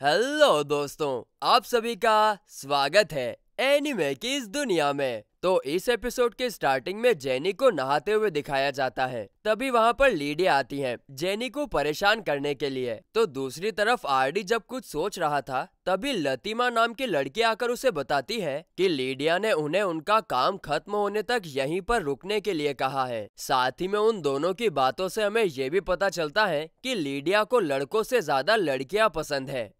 Hello दोस्तों, आप सभी का स्वागत है एनिमे की इस दुनिया में। तो इस एपिसोड के स्टार्टिंग में जेनी को नहाते हुए दिखाया जाता है। तभी वहाँ पर लीडिया आती है जेनी को परेशान करने के लिए। तो दूसरी तरफ आरडी जब कुछ सोच रहा था तभी लतीमा नाम की लड़की आकर उसे बताती है कि लीडिया ने उन्हें उनका काम खत्म होने तक यहीं पर रुकने के लिए कहा है। साथ ही में उन दोनों की बातों से हमें ये भी पता चलता है कि लीडिया को लड़कों से ज्यादा लड़कियां पसंद है।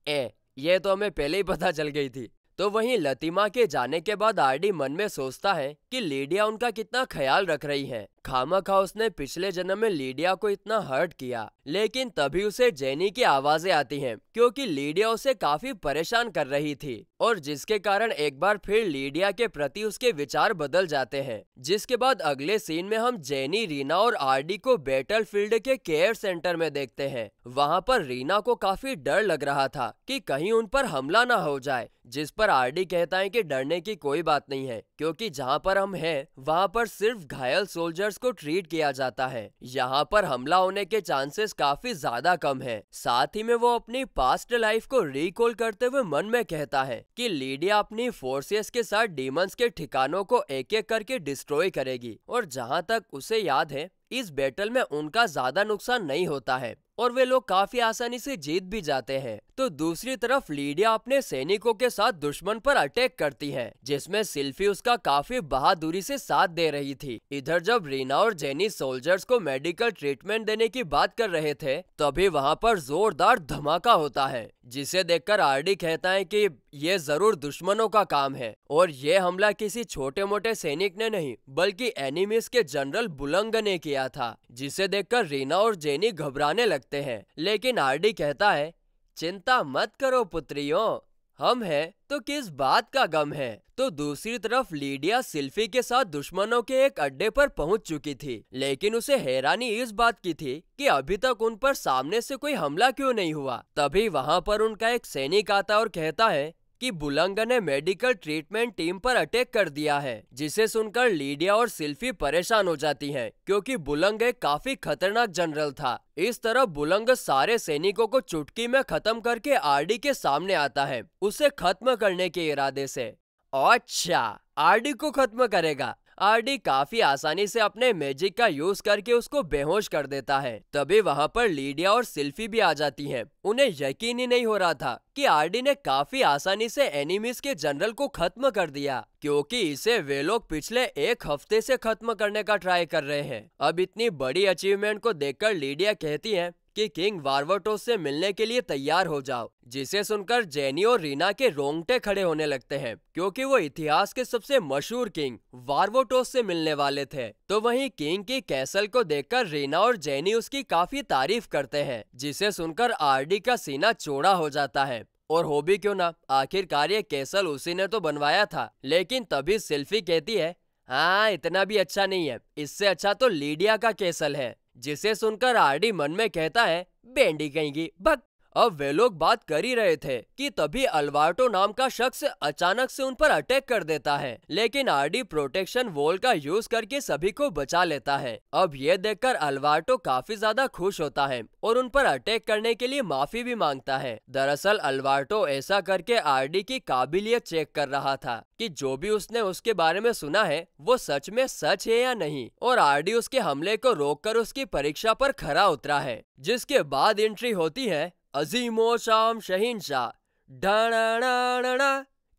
ये तो हमें पहले ही पता चल गई थी। तो वहीं लतीमा के जाने के बाद आरडी मन में सोचता है कि लीडिया उनका कितना ख्याल रख रही है। खामखा उसने पिछले जन्म में लीडिया को इतना हर्ट किया। लेकिन तभी उसे जेनी की आवाजें आती हैं क्योंकि लीडिया उसे काफी परेशान कर रही थी और जिसके कारण एक बार फिर लीडिया के प्रति उसके विचार बदल जाते हैं। जिसके बाद अगले सीन में हम जेनी, रीना और आरडी को बैटल फील्ड के केयर सेंटर में देखते हैं। वहाँ पर रीना को काफी डर लग रहा था कि कहीं उन पर हमला ना हो जाए, जिस पर आरडी कहता है कि डरने की कोई बात नहीं है क्योंकि जहाँ पर हम हैं वहाँ पर सिर्फ घायल सोल्जर्स को ट्रीट किया जाता है। यहाँ पर हमला होने के चांसेस काफी ज्यादा कम है। साथ ही में वो अपनी पास्ट लाइफ को रिकॉल करते हुए मन में कहता है कि लीडिया अपनी फोर्सेस के साथ डीमंस के ठिकानों को एक एक करके डिस्ट्रॉय करेगी और जहाँ तक उसे याद है इस बैटल में उनका ज्यादा नुकसान नहीं होता है और वे लोग काफी आसानी से जीत भी जाते हैं। तो दूसरी तरफ लीडिया अपने सैनिकों के साथ दुश्मन पर अटैक करती है जिसमें सिल्फी उसका काफी बहादुरी से साथ दे रही थी। इधर जब रीना और जेनी सोल्जर्स को मेडिकल ट्रीटमेंट देने की बात कर रहे थे तभी वहाँ पर जोरदार धमाका होता है जिसे देखकर आरडी कहता है कि ये जरूर दुश्मनों का काम है और ये हमला किसी छोटे मोटे सैनिक ने नहीं बल्कि एनिमीज के जनरल बुलंग ने किया था। जिसे देखकर रीना और जेनी घबराने लगते हैं लेकिन आरडी कहता है चिंता मत करो पुत्रियों, हम हैं तो किस बात का गम है। तो दूसरी तरफ लीडिया सिल्फी के साथ दुश्मनों के एक अड्डे पर पहुंच चुकी थी लेकिन उसे हैरानी इस बात की थी कि अभी तक उन पर सामने से कोई हमला क्यों नहीं हुआ। तभी वहां पर उनका एक सैनिक आता और कहता है कि बुलंग ने मेडिकल ट्रीटमेंट टीम पर अटैक कर दिया है। जिसे सुनकर लीडिया और सिल्फी परेशान हो जाती हैं क्योंकि बुलंग एक काफी खतरनाक जनरल था। इस तरह बुलंग सारे सैनिकों को चुटकी में खत्म करके आरडी के सामने आता है उसे खत्म करने के इरादे से। अच्छा, आरडी को खत्म करेगा। आरडी काफी आसानी से अपने मैजिक का यूज करके उसको बेहोश कर देता है। तभी वहाँ पर लीडिया और सिल्फी भी आ जाती हैं। उन्हें यकीन ही नहीं हो रहा था कि आरडी ने काफी आसानी से एनिमीज के जनरल को खत्म कर दिया क्योंकि इसे वे लोग पिछले एक हफ्ते से खत्म करने का ट्राई कर रहे हैं। अब इतनी बड़ी अचीवमेंट को देखकर लीडिया कहती है कि किंग वार्वटोस से मिलने के लिए तैयार हो जाओ। जिसे सुनकर जेनी और रीना के रोंगटे खड़े होने लगते हैं क्योंकि वो इतिहास के सबसे मशहूर किंग वार्वटोस से मिलने वाले थे। तो वहीं किंग की कैसल को देखकर रीना और जेनी उसकी काफी तारीफ करते हैं जिसे सुनकर आरडी का सीना चौड़ा हो जाता है। और हो भी क्यों ना, आखिरकार ये कैसल उसी ने तो बनवाया था। लेकिन तभी सिल्फी कहती है हाँ इतना भी अच्छा नहीं है, इससे अच्छा तो लीडिया का कैसल है। जिसे सुनकर आरडी मन में कहता है बेंडी कहेंगी भग। अब वे लोग बात कर ही रहे थे कि तभी अल्वार्टो नाम का शख्स अचानक से उन पर अटैक कर देता है लेकिन आरडी प्रोटेक्शन वॉल का यूज करके सभी को बचा लेता है। अब ये देखकर अल्वार्टो काफी ज्यादा खुश होता है और उन पर अटैक करने के लिए माफी भी मांगता है। दरअसल अल्वार्टो ऐसा करके आरडी की काबिलियत चेक कर रहा था कि जो भी उसने उसके बारे में सुना है वो सच में सच है या नहीं और आरडी उसके हमले को रोककर उसकी परीक्षा पर खरा उतरा है। जिसके बाद एंट्री होती है अजीमो शाम शहीनशाह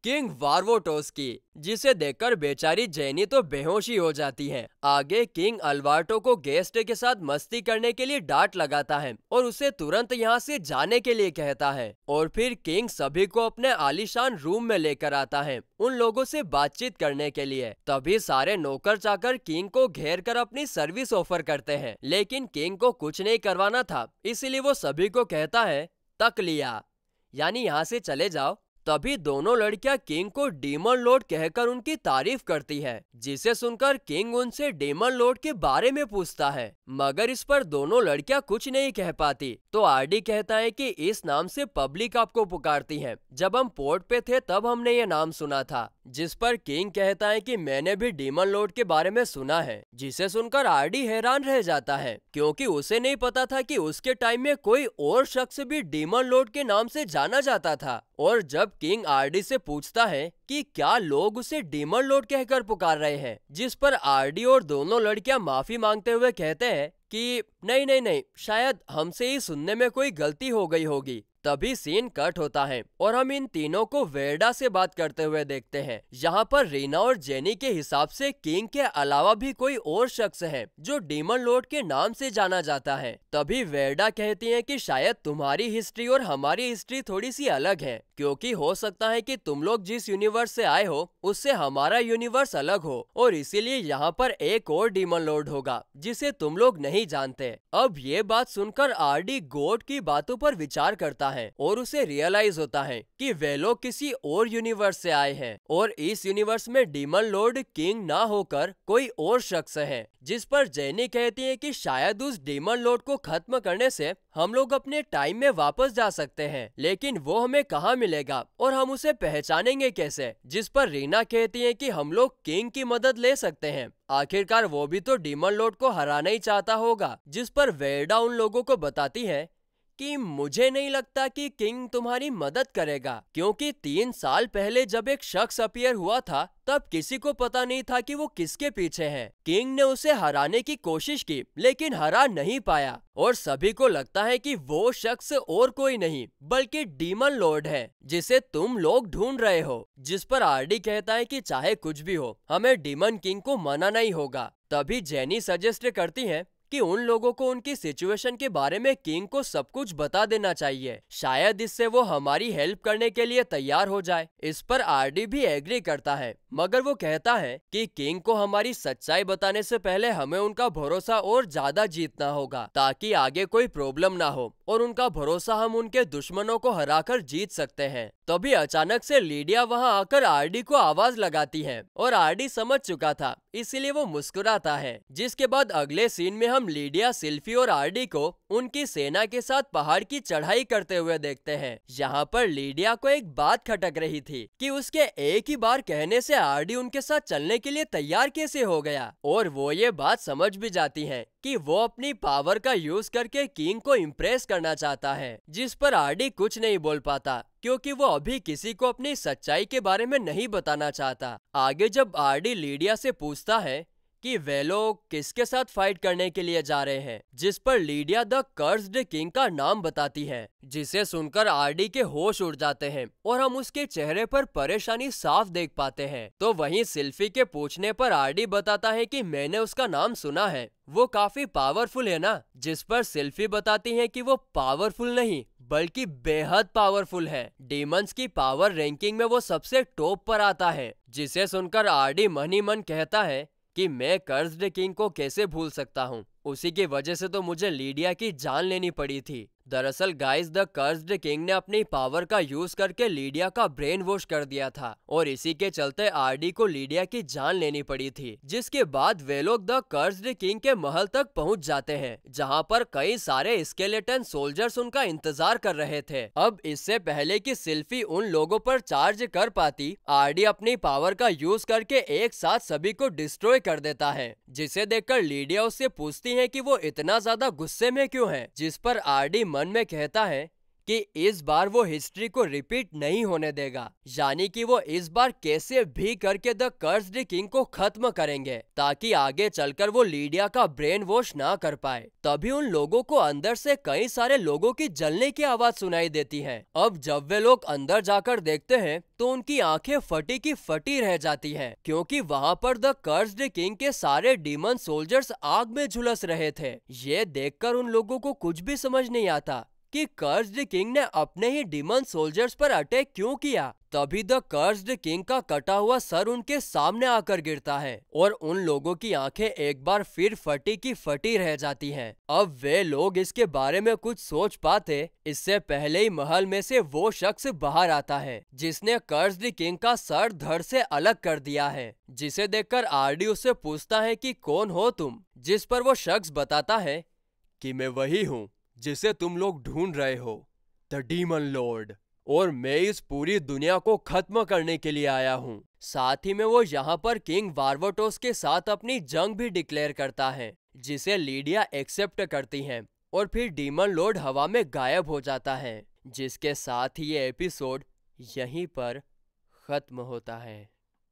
किंग वार्वोटोस की, जिसे देखकर बेचारी जेनी तो बेहोशी हो जाती है। आगे किंग अल्वार्टो को गेस्ट के साथ मस्ती करने के लिए डांट लगाता है और उसे तुरंत यहाँ से जाने के लिए कहता है और फिर किंग सभी को अपने आलीशान रूम में लेकर आता है उन लोगों से बातचीत करने के लिए। तभी सारे नौकर चाकर किंग को घेर कर अपनी सर्विस ऑफर करते हैं लेकिन किंग को कुछ नहीं करवाना था, इसीलिए वो सभी को कहता है तक लिया, यानी यहाँ से चले जाओ तभी दोनों लड़कियां किंग को डीमन लॉर्ड कहकर उनकी तारीफ करती है, जिसे सुनकर किंग उनसे डीमन लॉर्ड के बारे में पूछता है, मगर इस पर दोनों लड़कियां कुछ नहीं कह पाती। तो आरडी कहता है कि इस नाम से पब्लिक आपको पुकारती है, जब हम पोर्ट पे थे तब हमने ये नाम सुना था। जिस पर किंग कहता है कि मैंने भी डीमन लॉर्ड के बारे में सुना है, जिसे सुनकर आरडी हैरान रह जाता है, क्योंकि उसे नहीं पता था कि उसके टाइम में कोई और शख्स भी डीमन लॉर्ड के नाम से जाना जाता था। और जब किंग आरडी से पूछता है कि क्या लोग उसे डीमन लॉर्ड कहकर पुकार रहे हैं, जिस पर आरडी और दोनों लड़कियां माफी मांगते हुए कहते हैं कि नहीं नहीं नहीं, शायद हमसे ही सुनने में कोई गलती हो गई होगी। तभी सीन कट होता है और हम इन तीनों को वेरडा से बात करते हुए देखते हैं। यहाँ पर रीना और जेनी के हिसाब से किंग के अलावा भी कोई और शख्स है जो डीमन लॉर्ड के नाम से जाना जाता है। तभी वेरडा कहती है कि शायद तुम्हारी हिस्ट्री और हमारी हिस्ट्री थोड़ी सी अलग है, क्योंकि हो सकता है कि तुम लोग जिस यूनिवर्स से आए हो उससे हमारा यूनिवर्स अलग हो, और इसीलिए यहाँ पर एक और डीमन लॉर्ड होगा जिसे तुम लोग नहीं जानते। अब ये बात सुनकर आरडी गॉड की बातों पर विचार करता है और उसे रियलाइज होता है कि वे लोग किसी और यूनिवर्स से आए हैं और इस यूनिवर्स में डीमन लॉर्ड किंग ना होकर कोई और शख्स है। जिस पर जेनी कहती है कि शायद उस डीमन लॉर्ड को खत्म करने से हम लोग अपने टाइम में वापस जा सकते हैं, लेकिन वो हमें कहाँ मिलेगा और हम उसे पहचानेंगे कैसे। जिस पर रीना कहती है कि हम लोग किंग की मदद ले सकते हैं, आखिरकार वो भी तो डीमन लॉर्ड को हराना ही चाहता होगा। जिस पर वेरडा उन लोगों को बताती है कि मुझे नहीं लगता कि किंग तुम्हारी मदद करेगा, क्योंकि 3 साल पहले जब एक शख्स अपीयर हुआ था तब किसी को पता नहीं था कि वो किसके पीछे है। किंग ने उसे हराने की कोशिश की लेकिन हरा नहीं पाया और सभी को लगता है कि वो शख्स और कोई नहीं बल्कि डीमन लॉर्ड है जिसे तुम लोग ढूंढ रहे हो। जिस पर आरडी कहता है कि चाहे कुछ भी हो हमें डीमन किंग को मनाना ही होगा। तभी जेनी सजेस्ट करती है कि उन लोगों को उनकी सिचुएशन के बारे में किंग को सब कुछ बता देना चाहिए, शायद इससे वो हमारी हेल्प करने के लिए तैयार हो जाए। इस पर आरडी भी एग्री करता है, मगर वो कहता है कि किंग को हमारी सच्चाई बताने से पहले हमें उनका भरोसा और ज्यादा जीतना होगा ताकि आगे कोई प्रॉब्लम ना हो और उनका भरोसा हम उनके दुश्मनों को हराकर जीत सकते हैं। तभी अचानक से लीडिया वहां आकर आरडी को आवाज लगाती है और आरडी समझ चुका था, इसीलिए वो मुस्कुराता है। जिसके बाद अगले सीन में हम लीडिया, सिल्फी और आरडी को उनकी सेना के साथ पहाड़ की चढ़ाई करते हुए देखते हैं। यहाँ पर लीडिया को एक बात खटक रही थी कि उसके एक ही बार कहने से आरडी उनके साथ चलने के लिए तैयार कैसे हो गया, और वो ये बात समझ भी जाती है कि वो अपनी पावर का यूज करके किंग को इम्प्रेस करना चाहता है। जिस पर आरडी कुछ नहीं बोल पाता क्योंकि वो अभी किसी को अपनी सच्चाई के बारे में नहीं बताना चाहता। आगे जब आरडी लीडिया से पूछता है कि वे लोग किसके साथ फाइट करने के लिए जा रहे हैं, जिस पर लीडिया द कर्स्ड किंग का नाम बताती है, जिसे सुनकर आरडी के होश उड़ जाते हैं और हम उसके चेहरे पर परेशानी साफ देख पाते हैं। तो वहीं सिल्फी के पूछने पर आरडी बताता है कि मैंने उसका नाम सुना है, वो काफी पावरफुल है ना। जिस पर सिल्फी बताती है कि वो पावरफुल नहीं बल्कि बेहद पावरफुल है, डीमंस की पावर रैंकिंग में वो सबसे टॉप पर आता है। जिसे सुनकर आरडी मन ही मन कहता है कि मैं कर्स्ड किंग को कैसे भूल सकता हूँ, उसी की वजह से तो मुझे लीडिया की जान लेनी पड़ी थी। दरअसल गाइस, द कर्स्ड किंग ने अपनी पावर का यूज करके लीडिया का ब्रेन वॉश कर दिया था और इसी के चलते आरडी को लीडिया की जान लेनी पड़ी थी। जिसके बाद वे लोग द कर्स्ड किंग के महल तक पहुंच जाते हैं, जहां पर कई सारे स्केलेटन सोल्जर्स उनका इंतजार कर रहे थे। अब इससे पहले कि सिल्फी उन लोगों पर चार्ज कर पाती, आरडी अपनी पावर का यूज करके एक साथ सभी को डिस्ट्रॉय कर देता है, जिसे देखकर लीडिया उससे पूछती है कि वो इतना ज्यादा गुस्से में क्यों है। जिस पर आरडी मन में कहता है कि इस बार वो हिस्ट्री को रिपीट नहीं होने देगा, यानी कि वो इस बार कैसे भी करके द कर्स्ड किंग को खत्म करेंगे ताकि आगे चलकर वो लीडिया का ब्रेन वॉश ना कर पाए। तभी उन लोगों को अंदर से कई सारे लोगों की जलने की आवाज सुनाई देती है। अब जब वे लोग अंदर जाकर देखते हैं तो उनकी आंखें फटी की फटी रह जाती हैं, क्योंकि वहां पर द कर्स्ड किंग के सारे डीमन सोल्जर्स आग में झुलस रहे थे। ये देखकर उन लोगों को कुछ भी समझ नहीं आता कि कर्स्ड किंग ने अपने ही डिमन सोल्जर्स पर अटैक क्यों किया। तभी द कर्स्ड किंग का कटा हुआ सर उनके सामने आकर गिरता है और उन लोगों की आंखें एक बार फिर फटी की फटी रह जाती हैं। अब वे लोग इसके बारे में कुछ सोच पाते इससे पहले ही महल में से वो शख्स बाहर आता है जिसने कर्स्ड किंग का सर धड़ से अलग कर दिया है, जिसे देखकर आरडी उससे पूछता है कि कौन हो तुम, जिस पर वो शख्स बताता है कि मैं वही हूँ जिसे तुम लोग ढूंढ रहे हो, द डीमन लॉर्ड, और मैं इस पूरी दुनिया को खत्म करने के लिए आया हूँ। साथ ही में वो यहाँ पर किंग वार्वोटोस के साथ अपनी जंग भी डिक्लेयर करता है, जिसे लीडिया एक्सेप्ट करती हैं और फिर डीमन लॉर्ड हवा में गायब हो जाता है, जिसके साथ ही ये एपिसोड यहीं पर खत्म होता है।